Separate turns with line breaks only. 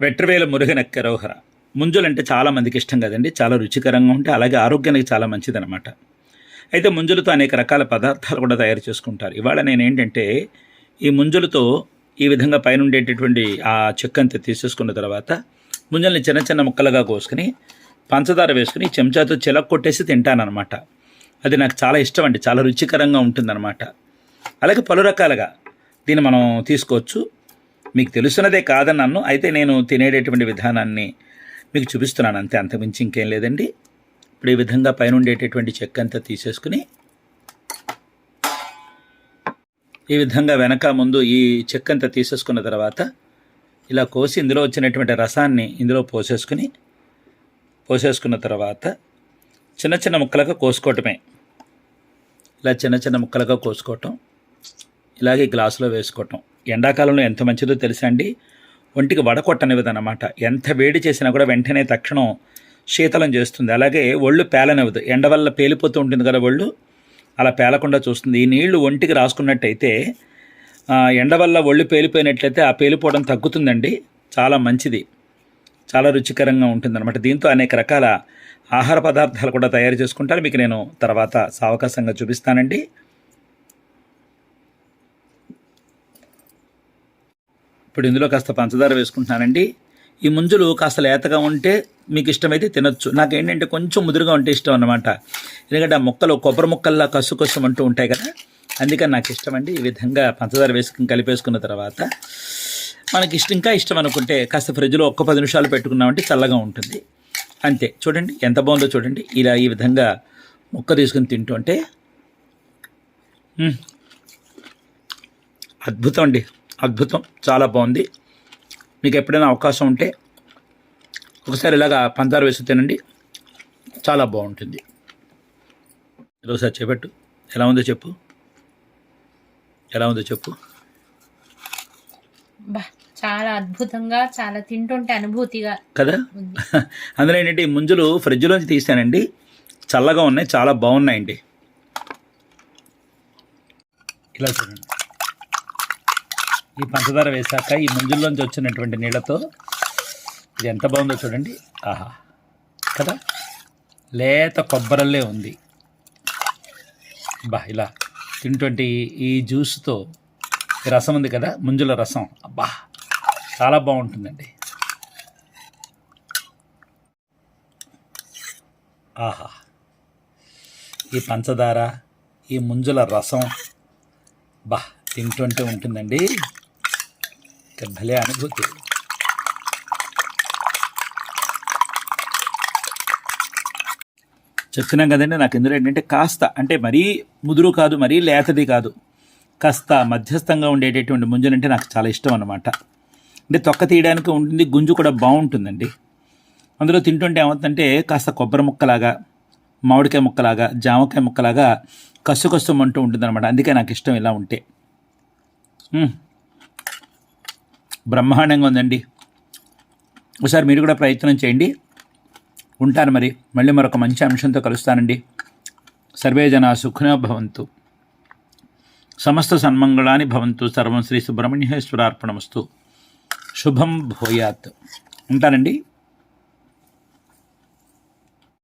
వెట్రవేల మురుగనెక్కరోహర. ముంజులంటే చాలా మందికి ఇష్టం కదండి. చాలా రుచికరంగా ఉంటే అలాగే ఆరోగ్యానికి చాలా మంచిదనమాట. అయితే ముంజులతో అనేక రకాల పదార్థాలు కూడా తయారు చేసుకుంటారు. ఇవాళ నేనేంటంటే ఈ ముంజులతో ఈ విధంగా పైన ఉండేటటువంటి ఆ చెక్కంతా తీసేసుకున్న తర్వాత ముంజల్ని చిన్న చిన్న ముక్కలుగా కోసుకుని పంచదార వేసుకుని చెంచాతో చిలక కొట్టేసి తింటానమాట. అది నాకు చాలా ఇష్టం అండి. చాలా రుచికరంగా ఉంటుందన్నమాట. అలాగే పలు రకాలుగా దీన్ని మనం తీసుకోవచ్చు. మీకు తెలుసున్నదే కాదని నన్ను అయితే నేను తినేటటువంటి విధానాన్ని మీకు చూపిస్తున్నాను అంతే, అంతకుమించి ఇంకేం లేదండి. ఇప్పుడు ఈ విధంగా పైన ఉండేటటువంటి చెక్క అంతా తీసేసుకుని ఈ విధంగా వెనక ముందు ఈ చెక్క అంతా తీసేసుకున్న తర్వాత ఇలా కోసి ఇందులో వచ్చినటువంటి రసాన్ని ఇందులో పోసేసుకున్న తర్వాత చిన్న చిన్న ముక్కలుగా కోసుకోవటమే. ఇలా చిన్న చిన్న ముక్కలుగా కోసుకోవటం, ఇలాగే గ్లాసులో వేసుకోవటం. ఎండాకాలంలో ఎంత మంచిదో తెలుసా అండి. ఒంటికి వడకొట్టనివ్వదన్నమాట. ఎంత వేడి చేసినా కూడా వెంటనే తక్షణం శీతలం చేస్తుంది. అలాగే ఒళ్ళు పేలనివ్వదు. ఎండ వల్ల పేలిపోతూ ఉంటుంది కదా ఒళ్ళు, అలా పేలకుండా చూస్తుంది. ఈ నీళ్లు ఒంటికి రాసుకున్నట్టయితే ఎండ వల్ల ఒళ్ళు పేలిపోయినట్లయితే ఆ పేలిపోవడం తగ్గుతుందండి. చాలా మంచిది, చాలా రుచికరంగా ఉంటుందన్నమాట. దీంతో అనేక రకాల ఆహార పదార్థాలు కూడా తయారు చేసుకుంటారు. మీకు నేను తర్వాత సావకాశంగా చూపిస్తానండి. ఇప్పుడు ఇందులో కాస్త పంచదార వేసుకుంటున్నానండి. ఈ ముంజులు కాస్త లేతగా ఉంటే మీకు ఇష్టమైతే తినొచ్చు. నాకేంటంటే కొంచెం ముదురుగా ఉంటే ఇష్టం అన్నమాట. ఎందుకంటే ఆ ముక్కలు కొబ్బరి ముక్కల్లా కసు అంటూ ఉంటాయి కదా, అందుకని నాకు ఇష్టం అండి. ఈ విధంగా పంచదార వేసుకుని కలిపేసుకున్న తర్వాత మనకి ఇంకా ఇష్టం అనుకుంటే కాస్త ఫ్రిడ్జ్లో ఒక్క 10 నిమిషాలు పెట్టుకున్నామంటే చల్లగా ఉంటుంది. అంతే. చూడండి ఎంత బాగుందో చూడండి. ఇలా ఈ విధంగా ముక్క తీసుకుని తింటుంటే అద్భుతం అండి, అద్భుతం. చాలా బాగుంది. మీకు ఎప్పుడైనా అవకాశం ఉంటే ఒకసారి ఇలాగా పంచదార వేసి తినండి, చాలా బాగుంటుంది. ఒకసారి చేపట్టు. ఎలా ఉందో చెప్పు, ఎలా ఉందో చెప్పు.
చాలా అద్భుతంగా, చాలా తింటుంటే అనుభూతిగా
కదా. అందులో ఏంటంటే ఈ ముంజులు ఫ్రిడ్జ్లోంచి తీసానండి, చల్లగా ఉన్నాయి, చాలా బాగున్నాయండి. ఇలా చూడండి, ఈ పంచదార వేసాక ఈ ముంజుల్లోంచి వచ్చినటువంటి నీళ్ళతో ఇది ఎంత బాగుందో చూడండి. ఆహా కదా, లేత కొబ్బరల్లే ఉంది. ఇలా తింటుంటే ఈ జ్యూస్తో ఈ రసం ఉంది కదా, ముంజుల రసం, అబ్బా చాలా బాగుంటుందండి. ఆహా, ఈ పంచదార, ఈ ముంజుల రసం తింటుంటే ఉంటుందండి, భలే అనుభూతి. చెప్తున్నాం కదండి, నాకు ఇందులో ఏంటంటే కాస్త అంటే మరీ ముదురు కాదు, మరీ లేతది కాదు, కాస్త మధ్యస్థంగా ఉండేటటువంటి ముంజలంటే నాకు చాలా ఇష్టం అన్నమాట. అంటే తొక్క తీయడానికి ఉంటుంది, గుంజు కూడా బాగుంటుందండి. అందులో తింటుంటే ఏమవుతుందంటే కాస్త కొబ్బరి ముక్కలాగా, మామిడికాయ ముక్కలాగా, జామకాయ ముక్కలాగా కస్సు అంటూ ఉంటుందన్నమాట. అందుకే నాకు ఇష్టం ఇలా ఉంటే. బ్రహ్మాండంగా ఉందండి. ఒకసారి మీరు కూడా ప్రయత్నం చేయండి. ఉంటాను మరి, మళ్ళీ మరొక మంచి అంశంతో కలుస్తానండి. సర్వే జనా సుఖినో భవంతు, సమస్త సన్మంగళాని భవంతు, సర్వం శ్రీ సుబ్రహ్మణ్యేశ్వరార్పణమస్తు. శుభం భూయాత్. ఉంటానండి.